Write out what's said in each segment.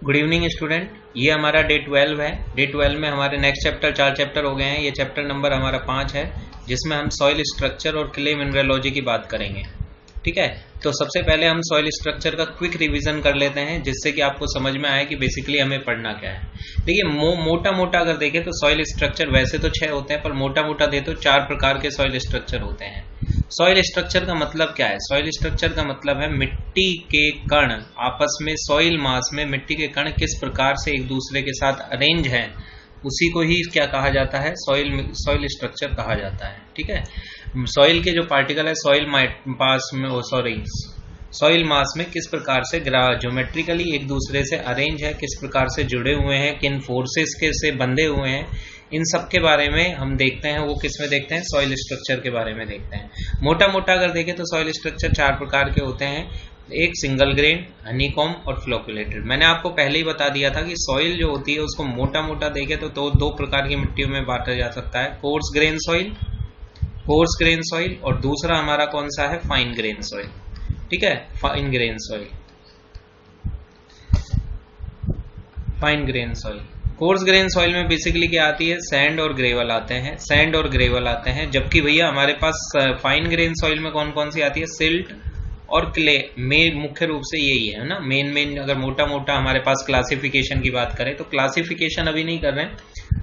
Good evening student, ये हमारा day 12 है। डे 12 में हमारे नेक्स्ट चैप्टर 4 चैप्टर हो गए हैं। ये चैप्टर नंबर हमारा 5 है, जिसमें हम सॉइल स्ट्रक्चर और क्ले मिनरलोजी की बात करेंगे। ठीक है, तो सबसे पहले हम सॉइल स्ट्रक्चर का क्विक रिवीजन कर लेते हैं, जिससे कि आपको समझ में आए कि बेसिकली हमें पढ़ना क्या है। देखिए, मोटा मोटा अगर देखें तो सॉइल स्ट्रक्चर वैसे तो 6 होते हैं, पर मोटा मोटा दे तो 4 प्रकार के सॉइल स्ट्रक्चर होते हैं। सॉइल स्ट्रक्चर का मतलब क्या है? सॉइल स्ट्रक्चर का मतलब है मिट्टी के कण आपस में, सॉइल मास में मिट्टी के कण किस प्रकार से एक दूसरे के साथ अरेंज हैं, उसी को ही क्या कहा जाता है? सॉइल स्ट्रक्चर कहा जाता है। ठीक है, सॉइल के जो पार्टिकल है सॉइल मास में किस प्रकार से ज्योमेट्रिकली एक दूसरे से अरेंज है, किस प्रकार से जुड़े हुए हैं, किन फोर्सेस के से बंधे हुए हैं, इन सब के बारे में हम देखते हैं। वो किस में देखते हैं? सॉइल स्ट्रक्चर के बारे में देखते हैं। मोटा मोटा अगर देखें तो सॉइल स्ट्रक्चर 4 प्रकार के होते हैं। एक सिंगल ग्रेन, हनीकॉम्ब और फ्लोक्यूलेटेड। मैंने आपको पहले ही बता दिया था कि सॉइल जो होती है उसको मोटा मोटा देखें तो दो प्रकार की मिट्टियों में बांटा जा सकता है। कोर्स ग्रेन सॉइल और दूसरा हमारा कौन सा है? Fine grain soil. ठीक है, fine grain soil. Coarse grain soil में बेसिकली क्या आती है? सैंड और ग्रेवल आते हैं। जबकि भैया हमारे पास फाइन ग्रेन सॉइल में कौन कौन सी आती है? सिल्ट और क्ले। मेन मुख्य रूप से यही है ना, मेन अगर मोटा मोटा हमारे पास क्लासिफिकेशन की बात करें तो क्लासिफिकेशन अभी नहीं कर रहे हैं,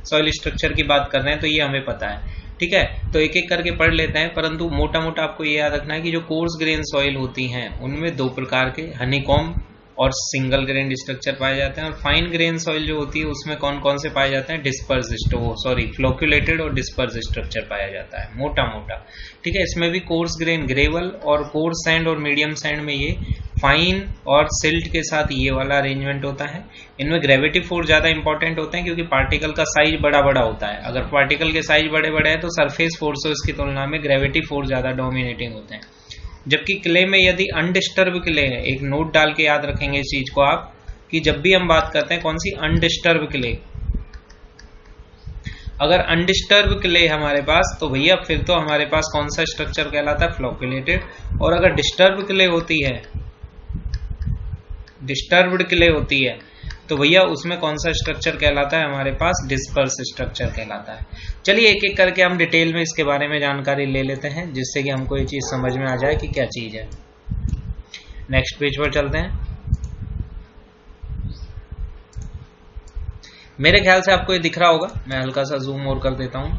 सॉइल स्ट्रक्चर की बात कर रहे हैं, तो ये हमें पता है। ठीक है, तो एक एक करके पढ़ लेते हैं, परंतु मोटा मोटा आपको ये याद रखना है कि जो कोर्स ग्रेन सॉइल होती हैं उनमें 2 प्रकार के हनीकॉम्ब और सिंगल ग्रेन स्ट्रक्चर पाए जाते हैं, और फाइन ग्रेन सॉइल जो होती है उसमें कौन कौन से पाए जाते हैं? फ्लोक्यूलेटेड और डिस्पर्स स्ट्रक्चर पाया जाता है, मोटा मोटा। ठीक है, इसमें भी कोर्स ग्रेन ग्रेवल और कोर्स सैंड और मीडियम सैंड में ये फाइन और सिल्ट के साथ ये वाला अरेंजमेंट होता है। इनमें ग्रेविटी फोर्स ज्यादा इंपॉर्टेंट होते हैं, क्योंकि पार्टिकल का साइज बड़ा बड़ा होता है। अगर पार्टिकल के साइज बड़े बड़े हैं तो सरफेस फोर्सेस की तुलना में ग्रेविटी फोर्स ज्यादा डोमिनेटिंग होते हैं। जबकि क्ले में यदि अनडिस्टर्ब क्ले है, एक नोट डाल के याद रखेंगे इस चीज को आप, कि जब भी हम बात करते हैं कौन सी? Undisturbed clay. अगर अनडिस्टर्ब क्ले हमारे पास, तो भैया फिर तो हमारे पास कौन सा स्ट्रक्चर कहलाता है? फ्लोक्यूलेटेड। और अगर डिस्टर्ब्ड क्ले होती है तो भैया उसमें कौन सा स्ट्रक्चर कहलाता है? हमारे पास डिस्पर्स स्ट्रक्चर कहलाता है। चलिए एक एक करके हम डिटेल में इसके बारे में जानकारी ले लेते हैं, जिससे कि हमको ये चीज समझ में आ जाए कि क्या चीज है। नेक्स्ट पेज पर चलते हैं। मेरे ख्याल से आपको ये दिख रहा होगा, मैं हल्का सा जूम और कर देता हूं।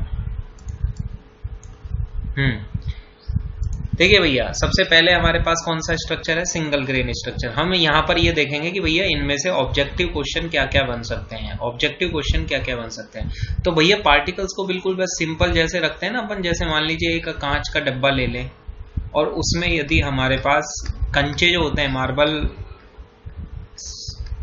देखिए भैया, सबसे पहले हमारे पास कौन सा स्ट्रक्चर है? Single grain structure. हम यहाँ पर ये देखेंगे कि भैया इनमें से ऑब्जेक्टिव क्वेश्चन क्या क्या बन सकते हैं। तो भैया पार्टिकल्स को बिल्कुल बस सिंपल जैसे रखते हैं ना अपन, जैसे मान लीजिए एक कांच का डब्बा ले लें, और उसमें यदि हमारे पास कंचे जो होते हैं, मार्बल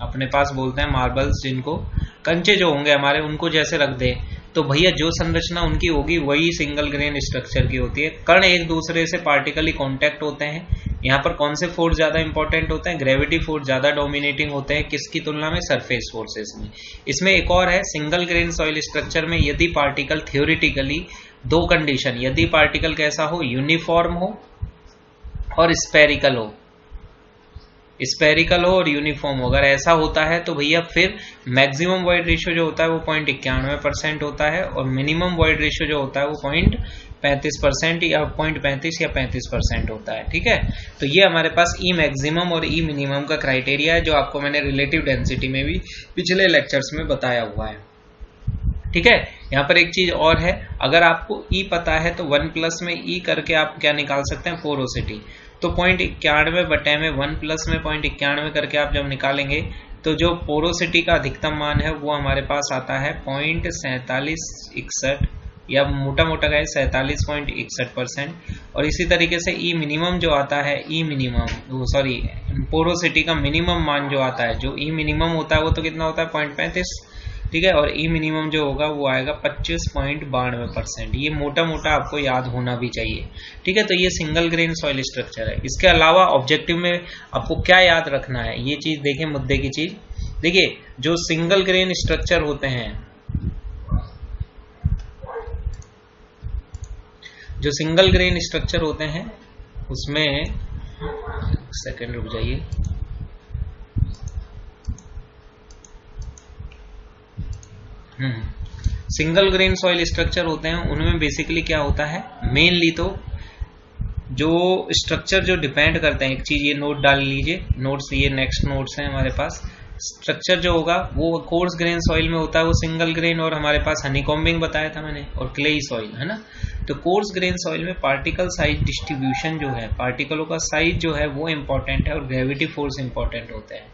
अपने पास बोलते हैं मार्बल्स, जिनको कंचे जो होंगे हमारे, उनको जैसे रख दे, तो भैया जो संरचना उनकी होगी वही सिंगल ग्रेन स्ट्रक्चर की होती है। कण एक दूसरे से पार्टिकली कांटेक्ट होते हैं। यहाँ पर कौन से फोर्स ज्यादा इंपॉर्टेंट होते हैं? ग्रेविटी फोर्स ज्यादा डोमिनेटिंग होते हैं, किसकी तुलना में? सरफेस फोर्सेस में। इसमें एक और है, सिंगल ग्रेन सॉइल स्ट्रक्चर में यदि पार्टिकल थ्योरेटिकली 2 कंडीशन, यदि पार्टिकल कैसा हो? यूनिफॉर्म हो और स्पेरिकल हो और यूनिफॉर्म हो। अगर ऐसा होता है तो भैया फिर मैक्सिमम वॉइड रेशियो जो होता है वो 0.91% होता है, और मिनिमम वॉइड रेशियो जो होता है वो 0.35% या 0.35 या 35% होता है। ठीक है, तो ये हमारे पास ई मैक्सिमम और ई मिनिमम का क्राइटेरिया है, जो आपको मैंने रिलेटिव डेंसिटी में भी पिछले लेक्चर्स में बताया हुआ है। ठीक है, यहाँ पर एक चीज और है, अगर आपको ई पता है तो 1+ में ई करके आप क्या निकाल सकते हैं? पोरोसिटी। तो 0.91 में 1+ में 0.91 करके आप जब निकालेंगे तो जो पोरोसिटी का अधिकतम मान है वो हमारे पास आता है 0.4761, या मोटा मोटा कहे 47.61%। और इसी तरीके से ई मिनिमम जो आता है, पोरोसिटी का मिनिमम मान जो आता है, जो ई मिनिमम होता है वो तो कितना होता है? 0.35। ठीक है, और ई मिनिमम जो होगा वो आएगा 25.92%। ये मोटा मोटा आपको याद होना भी चाहिए। ठीक है, तो ये सिंगल ग्रेन सॉइल स्ट्रक्चर है। इसके अलावा ऑब्जेक्टिव में आपको क्या याद रखना है, ये चीज देखें, मुद्दे की चीज देखिए। जो सिंगल ग्रेन स्ट्रक्चर होते हैं, उसमें सेकंड रुक जाइए। सिंगल ग्रेन सॉइल स्ट्रक्चर होते हैं उनमें बेसिकली क्या होता है, मेनली तो जो स्ट्रक्चर जो डिपेंड करते हैं, एक चीज ये नोट डाल लीजिए, नोट्स ये नेक्स्ट नोट्स हैं हमारे पास। स्ट्रक्चर जो होगा वो कोर्स ग्रेन सॉइल में होता है, वो सिंगल ग्रेन, और हमारे पास हनीकॉम्बिंग बताया था मैंने, और क्लेई सॉइल है ना। तो कोर्स ग्रेन सॉइल में पार्टिकल साइज डिस्ट्रीब्यूशन जो है, पार्टिकलों का साइज जो है वो इंपॉर्टेंट है और ग्रेविटी फोर्स इंपॉर्टेंट होते हैं।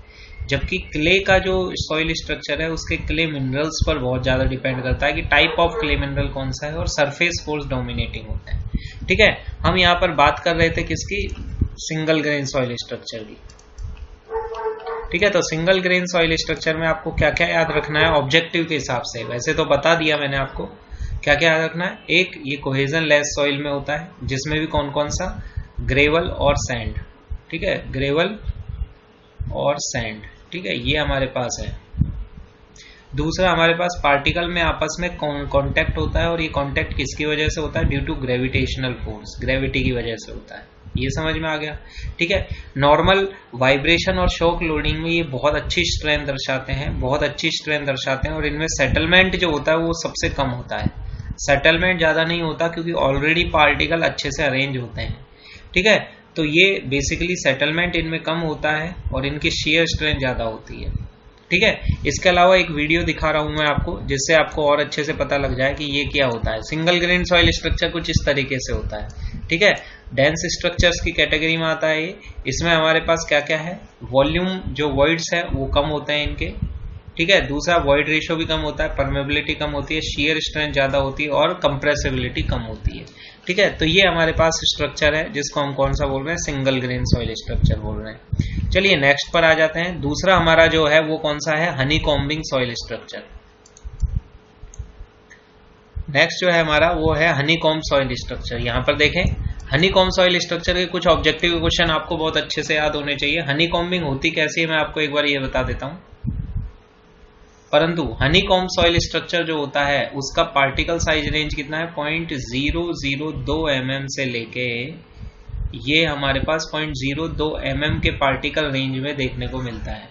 जबकि क्ले का जो सॉइल स्ट्रक्चर है उसके क्ले मिनरल्स पर बहुत ज्यादा डिपेंड करता है कि टाइप ऑफ क्ले मिनरल कौन सा है, और सरफेस फोर्स डोमिनेटिंग होता है। ठीक है, हम यहाँ पर बात कर रहे थे किसकी, सिंगल ग्रेन सॉइल स्ट्रक्चर की। ठीक है, तो सिंगल ग्रेन सॉइल स्ट्रक्चर में आपको क्या क्या याद रखना है ऑब्जेक्टिव के हिसाब से, वैसे तो बता दिया मैंने आपको क्या क्या याद रखना है। एक, ये कोहेजन लेस सॉइल में होता है जिसमें भी कौन कौन सा, ग्रेवल और सैंड। ठीक है, ग्रेवल और सैंड, ठीक है, ये हमारे पास है। दूसरा, हमारे पास पार्टिकल में आपस में कांटेक्ट होता है, और ये कांटेक्ट किसकी वजह से होता है, due to gravitational force, gravity की वजह से होता है। ये समझ में आ गया। ठीक है, नॉर्मल वाइब्रेशन और शॉक लोडिंग में ये बहुत अच्छी स्ट्रेंथ दर्शाते हैं, बहुत अच्छी स्ट्रेंथ दर्शाते हैं, और इनमें सेटलमेंट जो होता है वो सबसे कम होता है। सेटलमेंट ज्यादा नहीं होता क्योंकि ऑलरेडी पार्टिकल अच्छे से अरेंज होते हैं। ठीक है, तो ये बेसिकली सेटलमेंट इनमें कम होता है और इनकी शेयर स्ट्रेंथ ज्यादा होती है। ठीक है, इसके अलावा एक वीडियो दिखा रहा हूं मैं आपको जिससे आपको और अच्छे से पता लग जाए कि ये क्या होता है। सिंगल ग्रेन सॉइल स्ट्रक्चर कुछ इस तरीके से होता है। ठीक है, डेंस स्ट्रक्चर्स की कैटेगरी में आता है ये। इसमें हमारे पास क्या क्या है, वॉल्यूम जो वॉइड्स है वो कम होते हैं इनके। ठीक है, दूसरा वॉइड रेशियो भी कम होता है, परमेबिलिटी कम होती है, शेयर स्ट्रेंथ ज्यादा होती है, और कंप्रेसिबिलिटी कम होती है। ठीक है, तो ये हमारे पास स्ट्रक्चर है जिसको हम कौन सा बोल रहे हैं, सिंगल ग्रेन सॉइल स्ट्रक्चर बोल रहे हैं। चलिए नेक्स्ट पर आ जाते हैं। दूसरा हमारा जो है वो कौन सा है, हनीकॉम्बिंग सॉइल स्ट्रक्चर। नेक्स्ट जो है हमारा वो है हनीकॉम्ब सॉइल स्ट्रक्चर। यहां पर देखें, हनीकॉम्ब सॉइल स्ट्रक्चर के कुछ ऑब्जेक्टिव क्वेश्चन आपको बहुत अच्छे से याद होने चाहिए। हनीकॉम्बिंग होती कैसी है मैं आपको एक बार ये बता देता हूं, परंतु हनीकॉम्ब सॉइल स्ट्रक्चर जो होता है उसका पार्टिकल साइज रेंज कितना है, 0.002 mm से लेके ये हमारे पास 0.02 mm के पार्टिकल रेंज में देखने को मिलता है।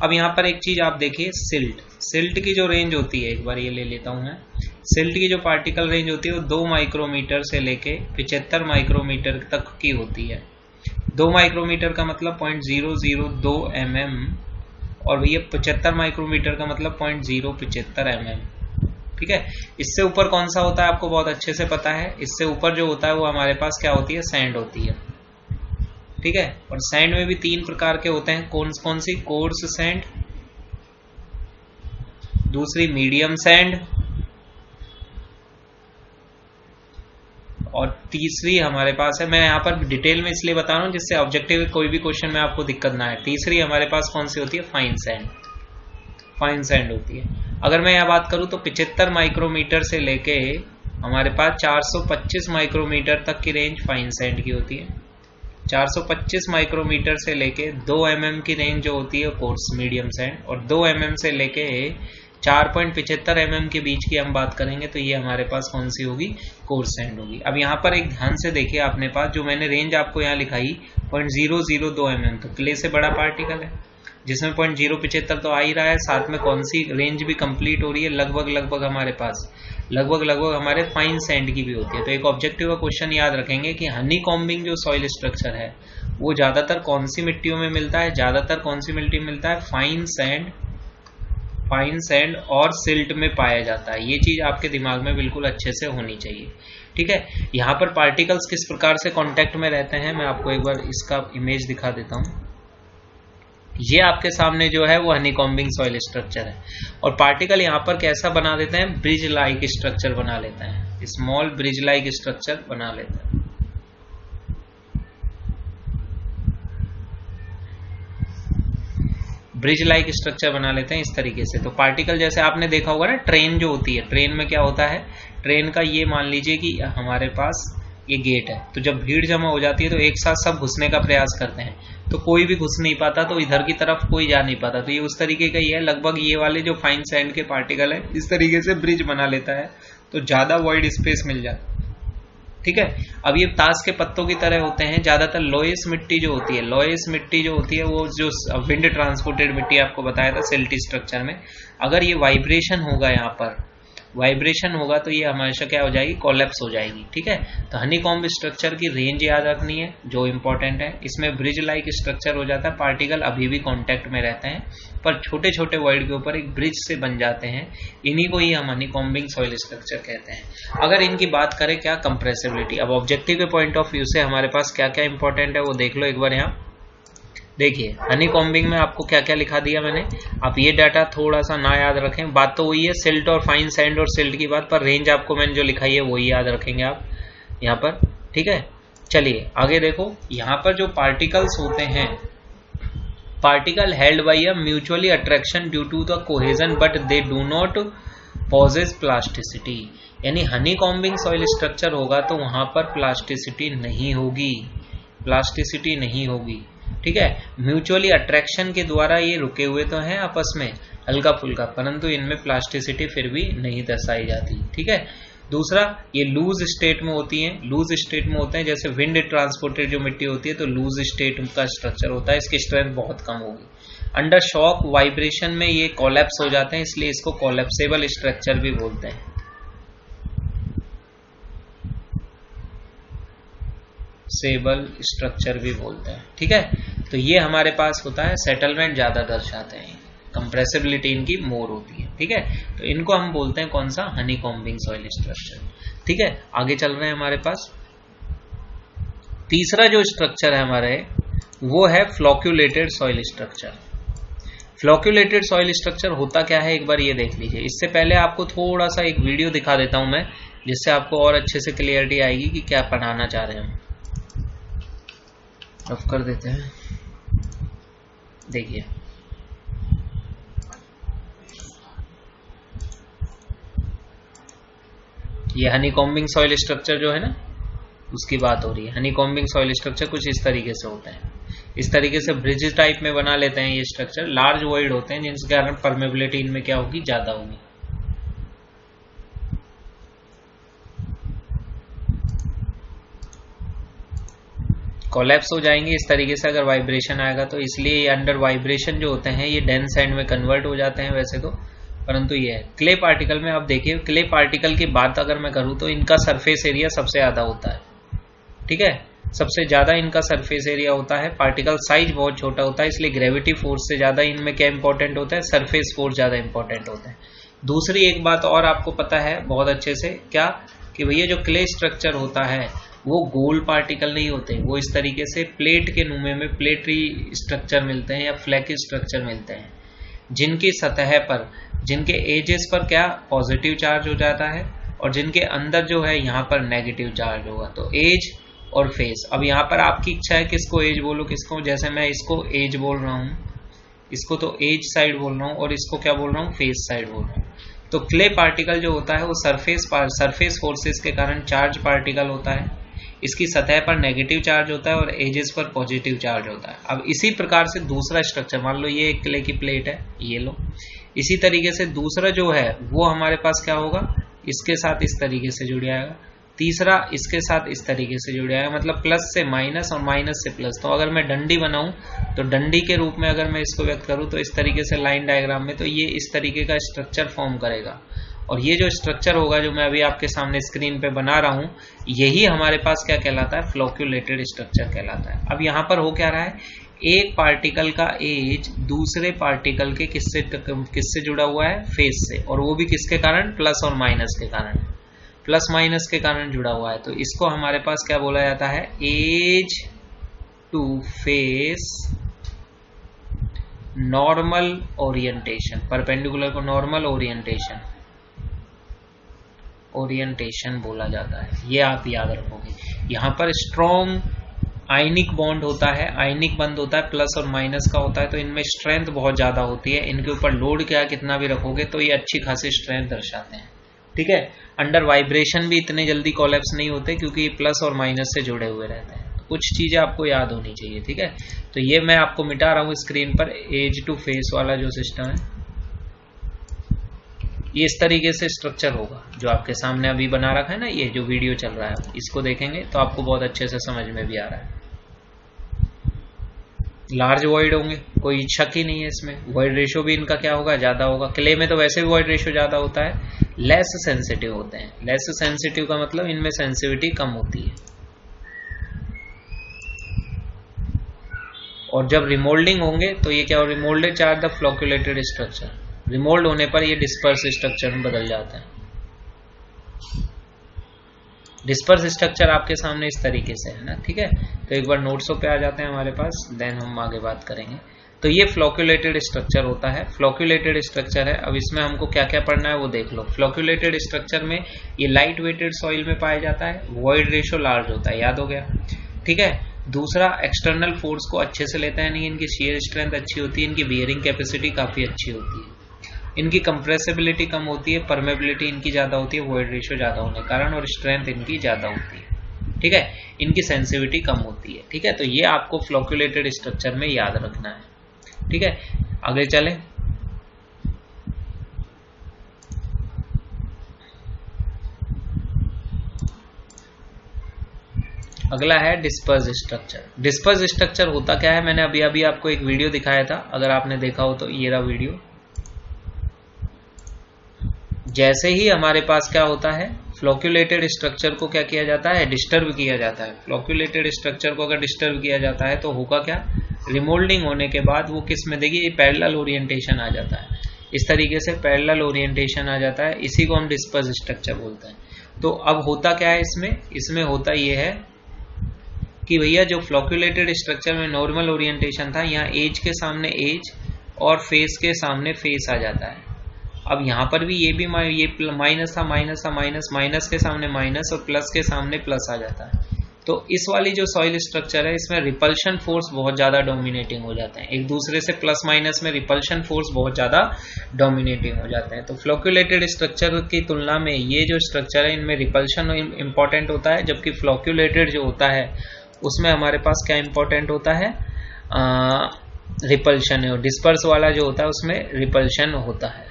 अब यहाँ पर एक चीज आप देखिए, सिल्ट की जो रेंज होती है, एक बार ये ले लेता हूं मैं। सिल्ट की जो पार्टिकल रेंज होती है वो 2 माइक्रोमीटर से लेके 75 माइक्रोमीटर तक की होती है। 2 माइक्रोमीटर का मतलब 0.002 mm, और भैया 75 माइक्रोमीटर का मतलब 0.075 mm। ठीक है, इससे ऊपर कौन सा होता है आपको बहुत अच्छे से पता है। इससे ऊपर जो होता है वो हमारे पास क्या होती है, सैंड होती है। ठीक है, और सैंड में भी 3 प्रकार के होते हैं, कौन सी, कोर्स सैंड, दूसरी मीडियम सैंड, और तीसरी हमारे पास है, मैं यहाँ पर डिटेल में इसलिए बता रहा हूँ जिससे ऑब्जेक्टिव कोई भी क्वेश्चन में आपको दिक्कत ना है। तीसरी हमारे पास कौन सी होती है, फाइन सैंड, फाइन सैंड होती है। अगर मैं यहाँ बात करूँ तो 75 माइक्रोमीटर से लेके हमारे पास 425 माइक्रोमीटर तक की रेंज फाइन सैंड की होती है। 425 माइक्रोमीटर से लेके 2 mm की रेंज जो होती है कोर्स मीडियम सैंड, और 2 mm से लेके 4.75 mm के बीच की हम बात करेंगे तो ये हमारे पास कौन सी होगी, कोर्स सैंड होगी। अब यहाँ पर एक ध्यान से देखिए, आपने पास जो मैंने रेंज आपको यहाँ लिखाई 0.002 mm, तो क्ले से बड़ा पार्टिकल है जिसमें 0.075 तो आ ही रहा है, साथ में कौन सी रेंज भी कंप्लीट हो रही है, लगभग हमारे पास लगभग हमारे फाइन सैंड की भी होती है। तो एक ऑब्जेक्टिव का क्वेश्चन याद रखेंगे कि हनीकॉम्बिंग जो सॉइल स्ट्रक्चर है वो ज्यादातर कौन सी मिट्टियों में मिलता है, ज्यादातर कौन सी मिट्टी में मिलता है, फाइन सैंड और सिल्ट में पाया जाता है। ये चीज आपके दिमाग में बिल्कुल अच्छे से होनी चाहिए। ठीक है, यहाँ पर पार्टिकल्स किस प्रकार से कांटेक्ट में रहते हैं मैं आपको एक बार इसका इमेज दिखा देता हूँ। ये आपके सामने जो है वो हनीकॉम्बिंग सॉइल स्ट्रक्चर है, और पार्टिकल यहाँ पर कैसा बना देते हैं, ब्रिज लाइक स्ट्रक्चर बना लेते हैं, स्मॉल ब्रिज लाइक स्ट्रक्चर बना लेते हैं। ब्रिज लाइक स्ट्रक्चर बना लेते हैं इस तरीके से। तो पार्टिकल जैसे आपने देखा होगा ना, ट्रेन जो होती है, ट्रेन में क्या होता है, ट्रेन का ये मान लीजिए कि हमारे पास ये गेट है, तो जब भीड़ जमा हो जाती है तो एक साथ सब घुसने का प्रयास करते हैं, तो कोई भी घुस नहीं पाता, तो इधर की तरफ कोई जा नहीं पाता। तो ये उस तरीके का ही है, लगभग ये वाले जो फाइन सैंड के पार्टिकल है इस तरीके से ब्रिज बना लेता है, तो ज्यादा वाइड स्पेस मिल जाता है। ठीक है। अब ये ताश के पत्तों की तरह होते हैं। ज्यादातर लोएस मिट्टी जो होती है, लोएस मिट्टी जो होती है वो जो विंड ट्रांसपोर्टेड मिट्टी आपको बताया था सिल्टी स्ट्रक्चर में, अगर ये वाइब्रेशन होगा, यहाँ पर वाइब्रेशन होगा तो ये हमेशा क्या हो जाएगी, कोलैप्स हो जाएगी। ठीक है। तो हनीकॉम्ब स्ट्रक्चर की रेंज याद रखनी है जो इंपॉर्टेंट है। इसमें ब्रिज लाइक स्ट्रक्चर हो जाता है, पार्टिकल अभी भी कांटेक्ट में रहते हैं पर छोटे छोटे वर्ड के ऊपर एक ब्रिज से बन जाते हैं, इन्हीं को ही हम हनीकॉम्बिंग सॉइल स्ट्रक्चर कहते हैं। अगर इनकी बात करें क्या, कंप्रेसिबिलिटी। अब ऑब्जेक्टिव के पॉइंट ऑफ व्यू से हमारे पास क्या क्या इंपॉर्टेंट है वो देख लो एक बार। यहाँ देखिए हनीकॉम्बिंग में आपको क्या क्या लिखा दिया मैंने, आप ये डाटा थोड़ा सा ना याद रखें, बात तो वही है सिल्ट और फाइन सैंड और सिल्ट की बात, पर रेंज आपको मैंने जो लिखाई है वही याद रखेंगे आप यहाँ पर। ठीक है, चलिए आगे देखो। यहाँ पर जो पार्टिकल्स होते हैं, particle held by a mutually attraction due to the cohesion but they do not possess plasticity. यानी हनीकॉम्बिंग सॉइल स्ट्रक्चर होगा तो वहां पर प्लास्टिसिटी नहीं होगी, प्लास्टिसिटी नहीं होगी। ठीक है, म्यूचुअली अट्रैक्शन के द्वारा ये रुके हुए तो हैं आपस में हल्का फुल्का, परंतु इनमें प्लास्टिसिटी फिर भी नहीं दर्शाई जाती। ठीक है। दूसरा, ये लूज स्टेट में होती हैं, लूज स्टेट में होते हैं, जैसे विंड ट्रांसपोर्टेड जो मिट्टी होती है तो लूज स्टेट का स्ट्रक्चर होता है, इसकी स्ट्रेंथ बहुत कम होगी। अंडर शॉक वाइब्रेशन में ये कोलैप्स हो जाते हैं, इसलिए इसको कोलैप्सेबल स्ट्रक्चर भी बोलते हैं। सेबल स्ट्रक्चर भी बोलते हैं। ठीक है, तो ये हमारे पास होता है, सेटलमेंट ज्यादा दर्शाते हैं, कंप्रेसिबिलिटी इनकी मोर होती है। ठीक है, तो इनको हम बोलते हैं कौन सा, हनीकॉम्बिंग सॉइल स्ट्रक्चर। ठीक है, आगे चल रहे हैं हमारे पास। तीसरा जो स्ट्रक्चर है हमारे वो है फ्लोक्यूलेटेड सॉइल स्ट्रक्चर। फ्लोक्यूलेटेड सॉइल स्ट्रक्चर होता क्या है एक बार ये देख लीजिए। इससे पहले आपको थोड़ा सा एक वीडियो दिखा देता हूं मैं, जिससे आपको और अच्छे से क्लियरिटी आएगी कि क्या पढ़ाना चाह रहे हैं हम। ऑफ कर देते हैं, देखिए ये हनीकॉम्बिंग सॉइल स्ट्रक्चर जो है ना उसकी बात हो रही है। हनीकॉम्बिंग सॉइल स्ट्रक्चर कुछ इस तरीके से होता है, इस तरीके से ब्रिज टाइप में बना लेते हैं ये स्ट्रक्चर। लार्ज वॉइड होते हैं जिनके कारण परमेबिलिटी इनमें क्या होगी, ज्यादा होगी। कोलैप्स हो जाएंगे इस तरीके से अगर वाइब्रेशन आएगा तो, इसलिए अंडर वाइब्रेशन जो होते हैं ये डेंस सैंड में कन्वर्ट हो जाते हैं वैसे तो, परंतु ये है क्ले पार्टिकल में। आप देखिए क्ले पार्टिकल की बात अगर मैं करूं तो इनका सरफेस एरिया सबसे ज्यादा होता है। ठीक है, सबसे ज्यादा इनका सरफेस एरिया होता है। पार्टिकल साइज बहुत छोटा होता है, इसलिए ग्रेविटी फोर्स से ज्यादा इनमें क्या इंपॉर्टेंट होता है, सरफेस फोर्स ज्यादा इंपॉर्टेंट होता है। दूसरी एक बात और आपको पता है बहुत अच्छे से, क्या कि भैया जो क्ले स्ट्रक्चर होता है वो गोल पार्टिकल नहीं होते, वो इस तरीके से प्लेट के नुमे में प्लेटरी स्ट्रक्चर मिलते हैं या फ्लैकी स्ट्रक्चर मिलते हैं, जिनकी सतह पर, जिनके एजेस पर क्या पॉजिटिव चार्ज हो जाता है और जिनके अंदर जो है यहाँ पर नेगेटिव चार्ज होगा। तो एज और फेस। अब यहाँ पर आपकी इच्छा है किसको एज बोलो किसको, जैसे मैं इसको एज बोल रहा हूँ, इसको तो एज साइड बोल रहा हूँ और इसको क्या बोल रहा हूँ, फेस साइड बोल रहा हूँ। तो क्ले पार्टिकल जो होता है वो सरफेस फोर्सेस के कारण चार्ज पार्टिकल होता है, इसकी सतह पर नेगेटिव चार्ज होता है और एजेस पर पॉजिटिव चार्ज होता है। अब इसी प्रकार से दूसरा स्ट्रक्चर, मान लो ये एक क्ले की प्लेट है, ये लो, इसी तरीके से दूसरा जो है वो हमारे पास क्या होगा, इसके साथ इस तरीके से जुड़ जाएगा, तीसरा इसके साथ इस तरीके से जुड़ जाएगा, मतलब प्लस से माइनस और माइनस से प्लस। तो अगर मैं डंडी बनाऊं तो डंडी के रूप में अगर मैं इसको व्यक्त करूं तो इस तरीके से लाइन डायग्राम में, तो ये इस तरीके का स्ट्रक्चर फॉर्म करेगा। और ये जो स्ट्रक्चर होगा जो मैं अभी आपके सामने स्क्रीन पे बना रहा हूं, यही हमारे पास क्या कहलाता है, फ्लोक्यूलेटेड स्ट्रक्चर कहलाता है। अब यहाँ पर हो क्या रहा है, एक पार्टिकल का एज दूसरे पार्टिकल के किससे जुड़ा हुआ है, फेस से, और वो भी किसके कारण, प्लस और माइनस के कारण, प्लस माइनस के कारण जुड़ा हुआ है। तो इसको हमारे पास क्या बोला जाता है, edge to face normal orientation, perpendicular को नॉर्मल ओरिएंटेशन बोला जाता है। ये आप याद रखोगे। यहाँ पर स्ट्रॉन्ग आयनिक बॉन्ड होता है, आयनिक बंद होता है, प्लस और माइनस का होता है, तो इनमें स्ट्रेंथ बहुत ज्यादा होती है। इनके ऊपर लोड क्या कितना भी रखोगे तो ये अच्छी खासी स्ट्रेंथ दर्शाते हैं। ठीक है, अंडर वाइब्रेशन भी इतने जल्दी कोलैप्स नहीं होते क्योंकि ये प्लस और माइनस से जुड़े हुए रहते हैं। तो कुछ चीजें आपको याद होनी चाहिए। ठीक है, तो ये मैं आपको मिटा रहा हूं स्क्रीन पर, एज टू फेस वाला जो सिस्टम है। ये इस तरीके से स्ट्रक्चर होगा जो आपके सामने अभी बना रखा है ना, ये जो वीडियो चल रहा है इसको देखेंगे तो आपको बहुत अच्छे से समझ में भी आ रहा है। लार्ज वॉइड होंगे, कोई शक ही नहीं है इसमें। वॉइड रेशियो भी इनका क्या होगा, ज्यादा होगा। क्ले में तो वैसे भी वॉइड रेशियो ज्यादा होता है, लेस सेंसिटिव होते हैं। लेस सेंसिटिव का मतलब इनमें सेंसिटिविटी कम होती है। और जब रिमोल्डिंग होंगे तो ये क्या हो, remoulded charge the flocculated structure, remould होने पर ये डिस्पर्स स्ट्रक्चर में बदल जाता है। डिस्पर्स स्ट्रक्चर आपके सामने इस तरीके से है ना, ठीक है। तो एक बार नोट्सों पे आ जाते हैं हमारे पास, देन हम आगे बात करेंगे। तो ये फ्लोक्यूलेटेड स्ट्रक्चर होता है, फ्लोक्यूलेटेड स्ट्रक्चर है। अब इसमें हमको क्या क्या पढ़ना है वो देख लो। फ्लोक्यूलेटेड स्ट्रक्चर में ये लाइट वेटेड सॉइल में पाया जाता है, वॉइड रेशियो लार्ज होता है, याद हो गया, ठीक है। दूसरा, एक्सटर्नल फोर्स को अच्छे से लेता है, नहीं इनकी शियर स्ट्रेंथ अच्छी होती है, इनकी बियरिंग कैपेसिटी काफी अच्छी होती है, इनकी कंप्रेसिबिलिटी कम होती है, परमेबिलिटी इनकी ज्यादा होती है वॉइड रेशियो ज्यादा होने के कारण, और स्ट्रेंथ इनकी ज्यादा होती है, ठीक है। इनकी सेंसिटिविटी कम होती है, ठीक है। तो ये आपको फ्लोक्यूलेटेड स्ट्रक्चर में याद रखना है, ठीक है। आगे चले, अगला है डिस्पर्स स्ट्रक्चर। डिस्पर्स स्ट्रक्चर होता क्या है, मैंने अभी अभी आपको एक वीडियो दिखाया था, अगर आपने देखा हो तो ये रहा वीडियो। जैसे ही हमारे पास क्या होता है, फ्लोक्यूलेटेड स्ट्रक्चर को क्या किया जाता है, डिस्टर्ब किया जाता है। फ्लोक्यूलेटेड स्ट्रक्चर को अगर डिस्टर्ब किया जाता है तो होगा क्या, रिमोल्डिंग होने के बाद वो किस में देगी, पैरेलल ओरिएंटेशन आ जाता है, इस तरीके से पैरेलल ओरिएंटेशन आ जाता है, इसी को हम डिस्पर्स स्ट्रक्चर बोलते हैं। तो अब होता क्या है इसमें होता ये है कि भैया जो फ्लोक्यूलेटेड स्ट्रक्चर में नॉर्मल ओरिएंटेशन था, यहाँ एज के सामने एज और फेस के सामने फेस आ जाता है। अब यहाँ पर भी ये माइनस था, माइनस था, माइनस, माइनस के सामने माइनस और प्लस के सामने प्लस आ जाता है। तो इस वाली जो सॉइल स्ट्रक्चर है इसमें रिपल्शन फोर्स बहुत ज्यादा डोमिनेटिंग हो जाते हैं, एक दूसरे से प्लस माइनस में रिपल्शन फोर्स बहुत ज्यादा डोमिनेटिंग हो जाते हैं। तो फ्लोक्यूलेटेड स्ट्रक्चर की तुलना में ये जो स्ट्रक्चर है इनमें रिपल्शन इंपॉर्टेंट होता है, जबकि फ्लोक्यूलेटेड जो होता है उसमें हमारे पास क्या इंपॉर्टेंट होता है, रिपल्शन है। और डिस्पर्स वाला जो होता है उसमें रिपल्शन होता है,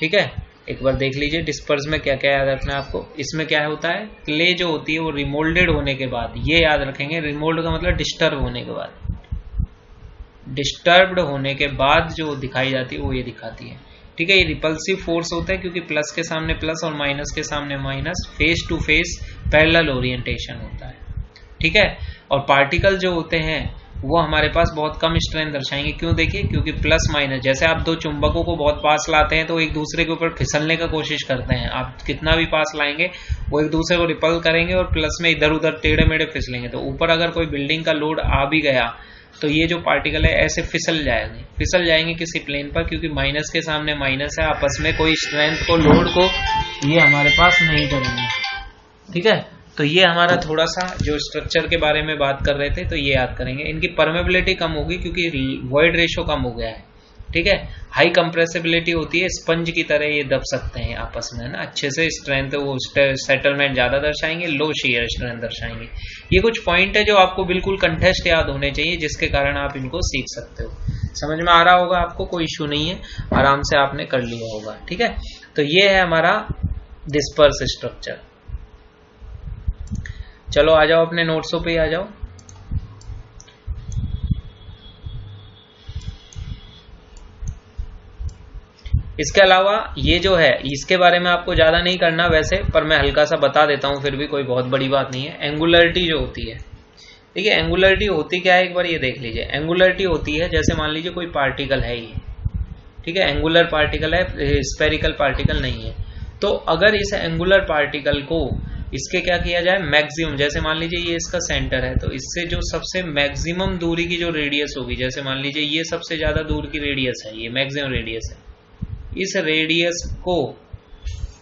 ठीक है। एक बार देख लीजिए डिस्पर्स में क्या क्या याद रखना है आपको। इसमें क्या होता है, क्ले जो होती है वो रिमोल्डेड होने के बाद, ये याद रखेंगे, रिमोल्ड का मतलब डिस्टर्ब होने के बाद, डिस्टर्ब्ड होने के बाद जो दिखाई जाती है वो ये दिखाती है, ठीक है। ये रिपल्सिव फोर्स होता है क्योंकि प्लस के सामने प्लस और माइनस के सामने minus, face to face parallel orientation होता है, ठीक है। और पार्टिकल जो होते हैं वो हमारे पास बहुत कम स्ट्रेंथ दर्शाएंगे, क्यों, देखिए, क्योंकि प्लस माइनस, जैसे आप दो चुंबकों को बहुत पास लाते हैं तो एक दूसरे के ऊपर फिसलने का कोशिश करते हैं, आप कितना भी पास लाएंगे वो एक दूसरे को रिपल करेंगे और प्लस में इधर उधर टेढ़े मेढ़े फिसलेंगे। तो ऊपर अगर कोई बिल्डिंग का लोड आ भी गया तो ये जो पार्टिकल है ऐसे फिसल जाएंगे किसी प्लेन पर, क्योंकि माइनस के सामने माइनस है, आपस में कोई स्ट्रेंथ को, लोड को ये हमारे पास नहीं करेंगे, ठीक है। तो ये हमारा थोड़ा सा जो स्ट्रक्चर के बारे में बात कर रहे थे तो ये याद करेंगे। इनकी परमेबिलिटी कम होगी क्योंकि वॉइड रेशियो कम हो गया है, ठीक है। हाई कंप्रेसिबिलिटी होती है, स्पंज की तरह ये दब सकते हैं आपस में, है ना, अच्छे से स्ट्रेंथ, वो सेटलमेंट ज्यादा दर्शाएंगे, लो शेयर स्ट्रेंथ दर्शाएंगे। ये कुछ पॉइंट है जो आपको बिल्कुल कंटेस्ट याद होने चाहिए, जिसके कारण आप इनको सीख सकते हो। समझ में आ रहा होगा आपको, कोई इश्यू नहीं है, आराम से आपने कर लिया होगा, ठीक है। तो ये है हमारा डिस्पर्स स्ट्रक्चर। चलो आ जाओ अपने नोट्सों पे आ जाओ। इसके अलावा ये जो है इसके बारे में आपको ज्यादा नहीं करना वैसे, पर मैं हल्का सा बता देता हूं, फिर भी कोई बहुत बड़ी बात नहीं है। एंगुलरिटी जो होती है, ठीक है, एंगुलरिटी होती क्या है, एक बार ये देख लीजिए। एंगुलरिटी होती है, जैसे मान लीजिए कोई पार्टिकल है ये, ठीक है, एंगुलर पार्टिकल है, स्फेरिकल पार्टिकल नहीं है। तो अगर इस एंगुलर पार्टिकल को इसके क्या किया जाए, मैक्सिमम, जैसे मान लीजिए ये इसका सेंटर है, तो इससे जो सबसे मैक्सिमम दूरी की जो रेडियस होगी, जैसे मान लीजिए ये सबसे ज्यादा दूर की रेडियस है, ये मैक्सिमम रेडियस है, इस रेडियस को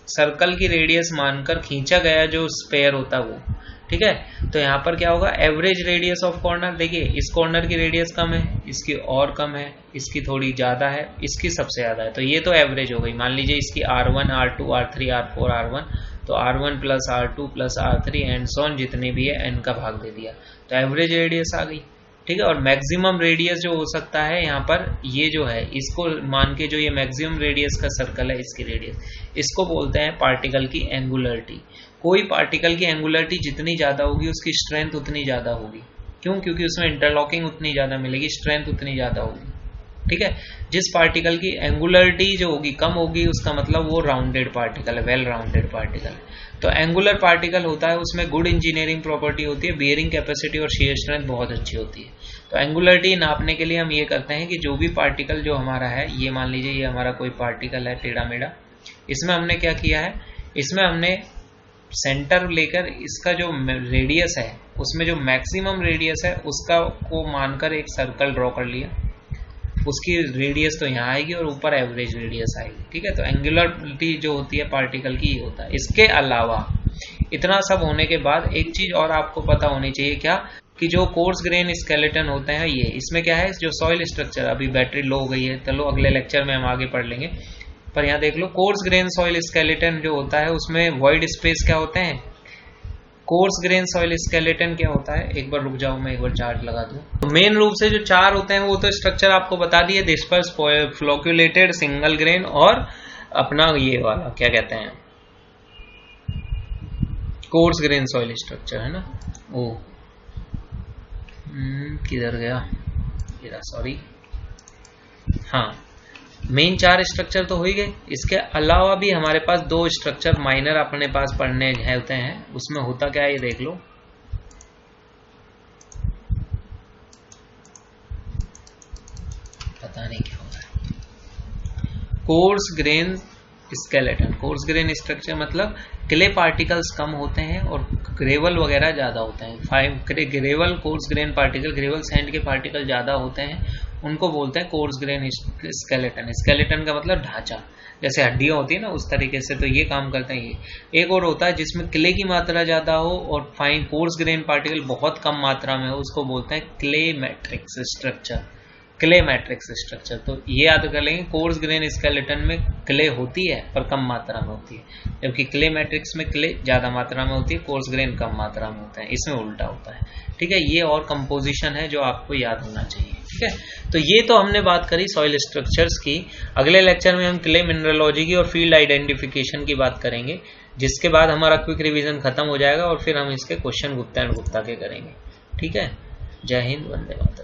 सर्कल की रेडियस मानकर खींचा गया जो स्पेयर होता है वो, ठीक है। तो यहाँ पर क्या होगा, एवरेज रेडियस ऑफ कॉर्नर, देखिए इस कॉर्नर की रेडियस कम है, इसकी और कम है, इसकी थोड़ी ज्यादा है, इसकी सबसे ज्यादा है, तो ये तो एवरेज हो गई। मान लीजिए इसकी R1, R2, R3, R4, R1, तो R1 + R2 + R3 and sworn जितने भी है n का भाग दे दिया, तो एवरेज रेडियस आ गई, ठीक है। और मैक्सिमम रेडियस जो हो सकता है यहाँ पर, ये जो है इसको मान के, जो ये मैक्सिमम रेडियस का सर्कल है इसकी रेडियस, इसको बोलते हैं पार्टिकल की एंगुलरिटी। कोई पार्टिकल की एंगुलरिटी जितनी ज़्यादा होगी उसकी स्ट्रेंथ उतनी ज़्यादा होगी। क्यों? क्योंकि उसमें इंटरलॉकिंग उतनी ज़्यादा मिलेगी, स्ट्रेंथ उतनी ज़्यादा होगी। ठीक है। जिस पार्टिकल की एंगुलरिटी जो होगी कम होगी, उसका मतलब वो राउंडेड पार्टिकल है, वेल राउंडेड पार्टिकल है। तो एंगुलर पार्टिकल होता है, उसमें गुड इंजीनियरिंग प्रॉपर्टी होती है, बियरिंग कैपेसिटी और शेयर स्ट्रेंथ बहुत अच्छी होती है। तो एंगुलरिटी नापने के लिए हम ये करते हैं कि जो भी पार्टिकल जो हमारा है, ये मान लीजिए ये हमारा कोई पार्टिकल है टेढ़ा मेढ़ा, इसमें हमने क्या किया है, इसमें हमने सेंटर लेकर इसका जो रेडियस है, उसमें जो मैक्सिमम रेडियस है उसका को मानकर एक सर्कल ड्रॉ कर लिया। उसकी रेडियस तो यहाँ आएगी और ऊपर एवरेज रेडियस आएगी। ठीक है। तो एंगुलरिटी जो होती है पार्टिकल की, ये होता है। इसके अलावा इतना सब होने के बाद एक चीज और आपको पता होनी चाहिए, क्या कि जो कोर्स ग्रेन स्केलेटन होते हैं, ये इसमें क्या है, जो सॉइल स्ट्रक्चर, अभी बैटरी लो हो गई है, चलो अगले लेक्चर में हम आगे पढ़ लेंगे, पर यहाँ देख लो कोर्स ग्रेन सॉइल स्केलेटन जो होता है उसमें वॉइड स्पेस क्या होते हैं, कोर्स ग्रेन सॉइल स्केलेटन क्या होता है, एक बार रुक जाओ मैं एक बार चार्ट लगा दूं। तो मेन रूप से जो चार होते हैं वो तो स्ट्रक्चर आपको बता दिए, डिस्पर्स, फ्लोक्यूलेटेड, सिंगल ग्रेन और अपना ये वाला क्या कहते हैं, कोर्स ग्रेन सॉइल स्ट्रक्चर, है ना। ओ किधर गया ये, सॉरी, हाँ, मेन चार स्ट्रक्चर तो हो ही गए। इसके अलावा भी हमारे पास दो स्ट्रक्चर माइनर अपने पास पढ़ने होते हैं। उसमें होता क्या है ये देख लो। पता नहीं क्या हो रहा है। Coarse grain skeleton, coarse grain structure मतलब क्ले पार्टिकल्स कम होते हैं और ग्रेवल वगैरह ज्यादा होते हैं। Gravel, coarse grain particle, gravel sand के पार्टिकल ज्यादा होते हैं, उनको बोलते हैं कोर्स ग्रेन स्केलेटन। स्केलेटन का मतलब ढांचा, जैसे हड्डियां होती है ना उस तरीके से, तो ये काम करते हैं ये। एक और होता है जिसमें क्ले की मात्रा ज्यादा हो और फाइन कोर्स ग्रेन पार्टिकल बहुत कम मात्रा में हो, उसको बोलते हैं clay matrix structure, clay matrix structure. तो ये याद कर लेंगे, कोर्स ग्रेन स्केलेटन में क्ले होती है पर कम मात्रा में होती है, जबकि क्ले मैट्रिक्स में क्ले ज्यादा मात्रा में होती है, कोर्स ग्रेन कम मात्रा में होता है, इसमें उल्टा होता है। ठीक है। ये और कंपोजिशन है जो आपको याद होना चाहिए। ठीक है। तो ये तो हमने बात करी सॉइल स्ट्रक्चर्स की। अगले लेक्चर में हम क्ले मिनरलोजी की और फील्ड आइडेंटिफिकेशन की बात करेंगे, जिसके बाद हमारा क्विक रिवीजन खत्म हो जाएगा और फिर हम इसके क्वेश्चन गुप्ता एंड गुप्ता के करेंगे। ठीक है। जय हिंद, वंदे मातरम।